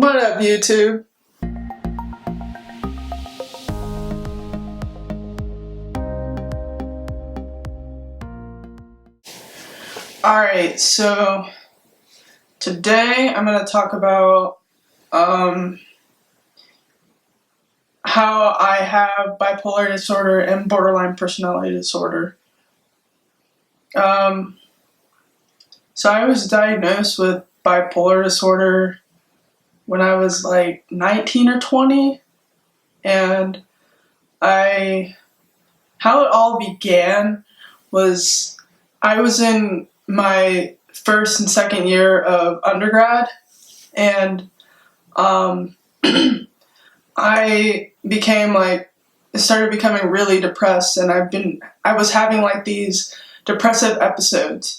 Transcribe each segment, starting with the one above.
What up, YouTube? Alright, so today I'm going to talk about how I have bipolar disorder and borderline personality disorder. So I was diagnosed with bipolar disorder when I was like 19 or 20, and how it all began was I was in my first and second year of undergrad, and I started becoming really depressed, and I was having like these depressive episodes.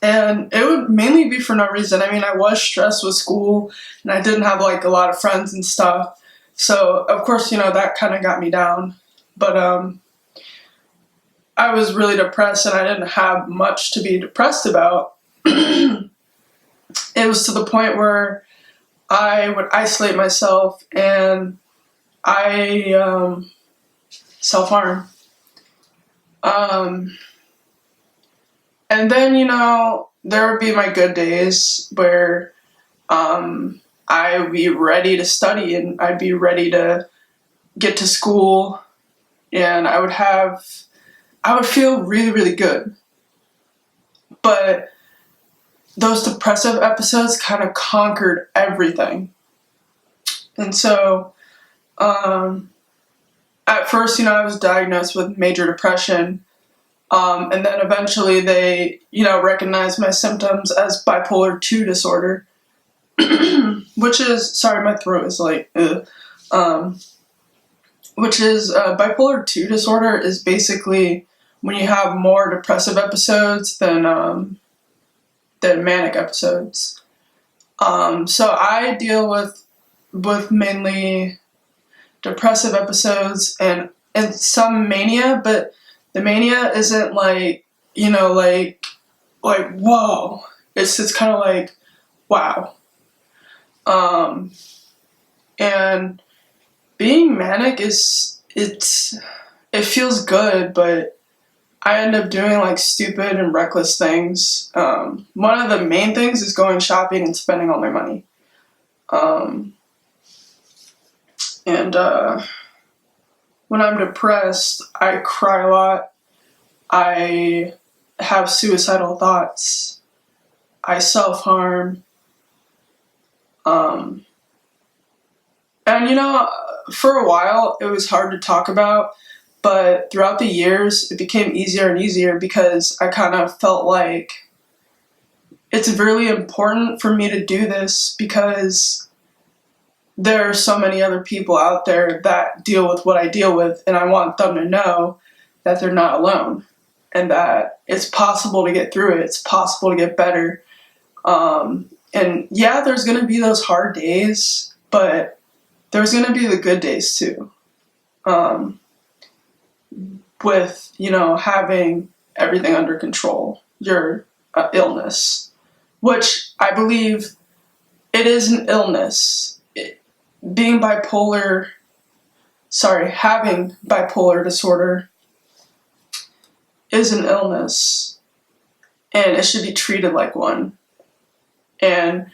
And it would mainly be for no reason. I mean, I was stressed with school, and I didn't have like a lot of friends and stuff. So, of course, that kind of got me down. But I was really depressed, and I didn't have much to be depressed about. It was to the point where I would isolate myself, and I self-harm. And then, there would be my good days where I would be ready to study, and I'd be ready to get to school, and I would feel really, really good. But those depressive episodes kind of conquered everything. And so, at first, I was diagnosed with major depression. And then eventually they, recognized my symptoms as bipolar 2 disorder, which is, sorry, my throat is like, bipolar 2 disorder is basically when you have more depressive episodes than manic episodes. So I deal with mainly depressive episodes and some mania, but the mania isn't like, like whoa. It's kind of like, wow. And being manic it feels good, but I end up doing like stupid and reckless things. One of the main things is going shopping and spending all my money. When I'm depressed, I cry a lot. I have suicidal thoughts. I self-harm. And for a while it was hard to talk about, but throughout the years it became easier and easier because I kind of felt like it's really important for me to do this because there are so many other people out there that deal with what I deal with, and I want them to know that they're not alone and that it's possible to get through it. It's possible to get better. And yeah, there's going to be those hard days, but there's going to be the good days too. With, having everything under control, your illness, which I believe it is an illness. Having bipolar disorder is an illness, and it should be treated like one. And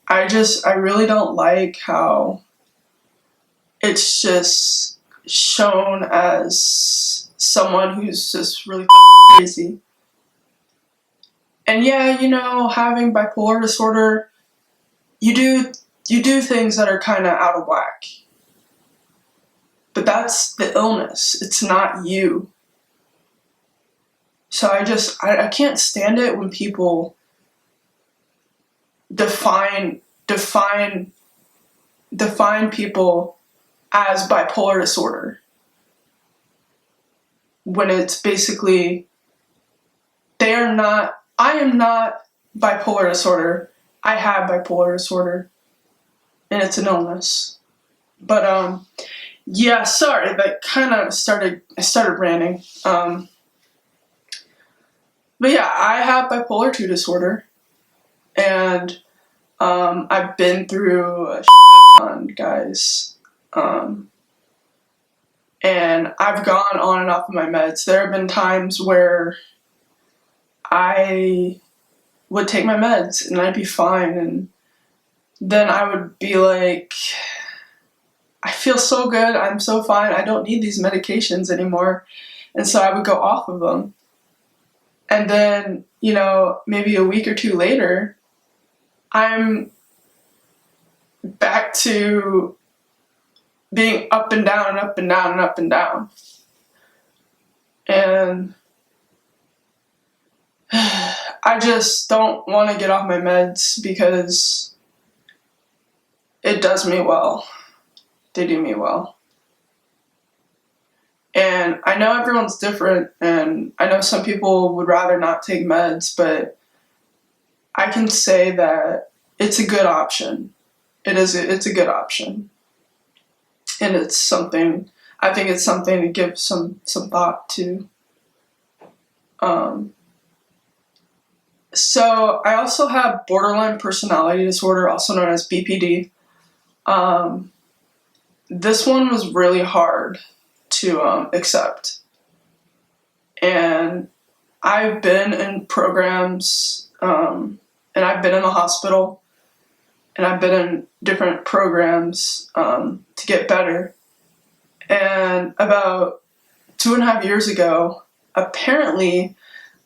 I really don't like how it's just shown as someone who's just really crazy. And yeah, having bipolar disorder, you do things that are kind of out of whack. But that's the illness. It's not you. So I can't stand it when people define people as bipolar disorder, when it's basically I am not bipolar disorder. I have bipolar disorder, and it's an illness. But yeah, sorry, that kind of started ranting. But yeah, I have bipolar 2 disorder, and I've been through a ton, guys. And I've gone on and off of my meds. There have been times where I would take my meds and I'd be fine, and then I would be like, I feel so good, I'm so fine, I don't need these medications anymore. And so I would go off of them. And then, maybe a week or two later, I'm back to being up and down and up and down and up and down. And I just don't want to get off my meds because it does me well. They do me well. And I know everyone's different, and I know some people would rather not take meds, but I can say that it's a good option. It's a good option. And it's something, I think it's something to give some thought to. So I also have borderline personality disorder, also known as BPD. This one was really hard to accept. And I've been in programs, and I've been in the hospital, and I've been in different programs to get better. And about 2.5 years ago, apparently,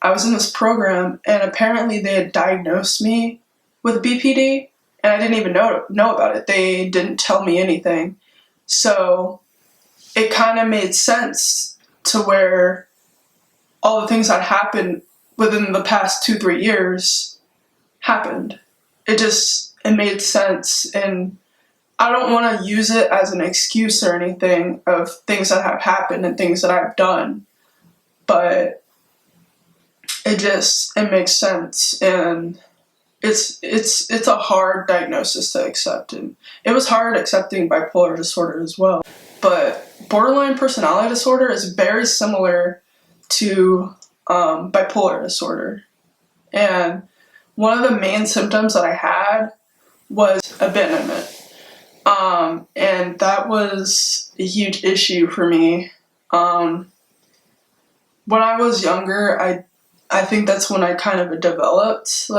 I was in this program, and apparently they had diagnosed me with BPD, and I didn't even know about it. They didn't tell me anything. So it kind of made sense to where all the things that happened within the past 2-3 years happened. It made sense, and I don't want to use it as an excuse or anything of things that have happened and things that I've done, but it makes sense, and it's a hard diagnosis to accept, and it was hard accepting bipolar disorder as well. But borderline personality disorder is very similar to bipolar disorder, and one of the main symptoms that I had was abandonment, and that was a huge issue for me. When I was younger, I think that's when I kind of developed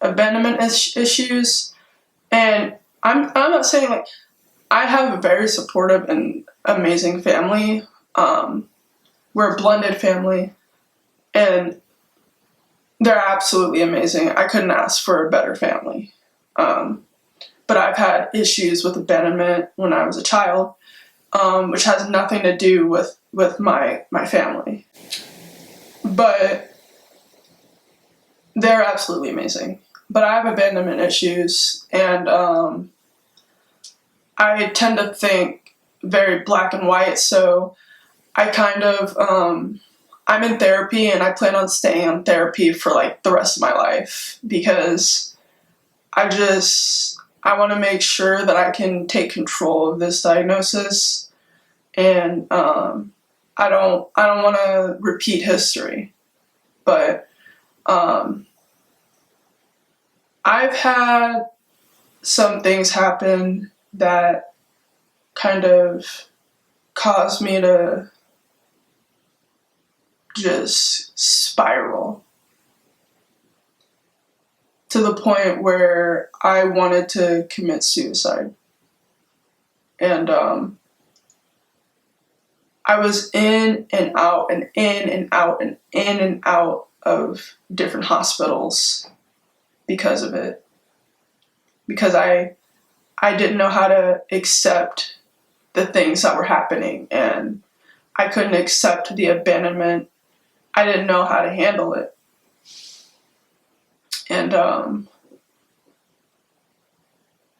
abandonment issues, and I'm not saying I have a very supportive and amazing family. We're a blended family, and they're absolutely amazing. I couldn't ask for a better family. But I've had issues with abandonment when I was a child, which has nothing to do with my family. But they're absolutely amazing. But I have abandonment issues, and I tend to think very black and white, so I kind of, I'm in therapy, and I plan on staying in therapy for the rest of my life, because I want to make sure that I can take control of this diagnosis, and I don't want to repeat history, but I've had some things happen that kind of caused me to just spiral to the point where I wanted to commit suicide. And I was in and out and in and out and in and out of different hospitals because of it. Because I didn't know how to accept the things that were happening, and I couldn't accept the abandonment. I didn't know how to handle it. And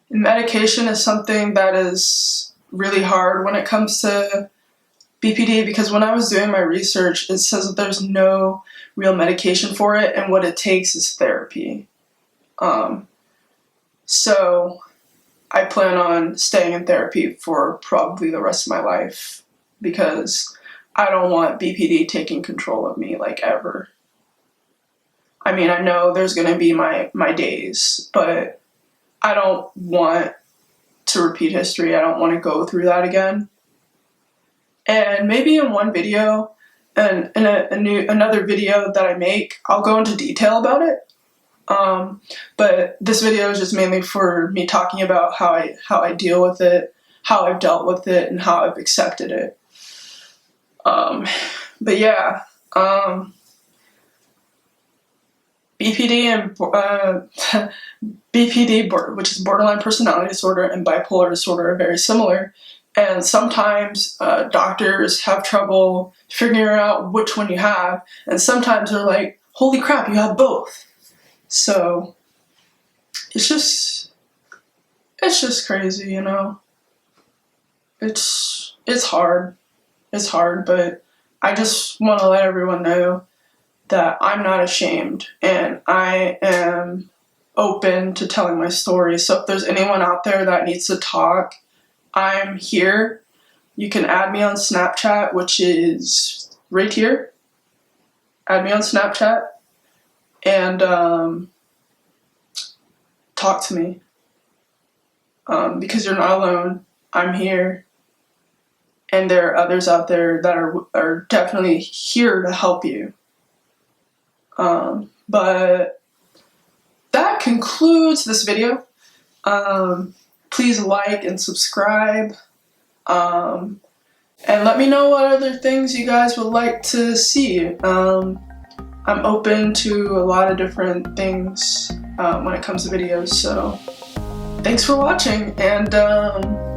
medication is something that is really hard when it comes to BPD, because when I was doing my research, it says that there's no real medication for it, and what it takes is therapy. So I plan on staying in therapy for probably the rest of my life, because I don't want BPD taking control of me ever. I mean, I know there's gonna be my days, but I don't want to repeat history. I don't want to go through that again. And maybe in one video, and in another video that I make, I'll go into detail about it. But this video is just mainly for me talking about how I deal with it, how I've dealt with it, and how I've accepted it. But yeah, BPD and BPD, which is borderline personality disorder, and bipolar disorder are very similar. And sometimes doctors have trouble figuring out which one you have, and sometimes they're like, "Holy crap, you have both!" So it's just crazy, you know. It's hard. It's hard, but I just want to let everyone know that I'm not ashamed, and I am open to telling my story. So if there's anyone out there that needs to talk, I'm here. You can add me on Snapchat, which is right here. Add me on Snapchat and talk to me. Because you're not alone. I'm here. And there are others out there that are definitely here to help you. But that concludes this video. Please like and subscribe. And let me know what other things you guys would like to see. I'm open to a lot of different things when it comes to videos. So thanks for watching, and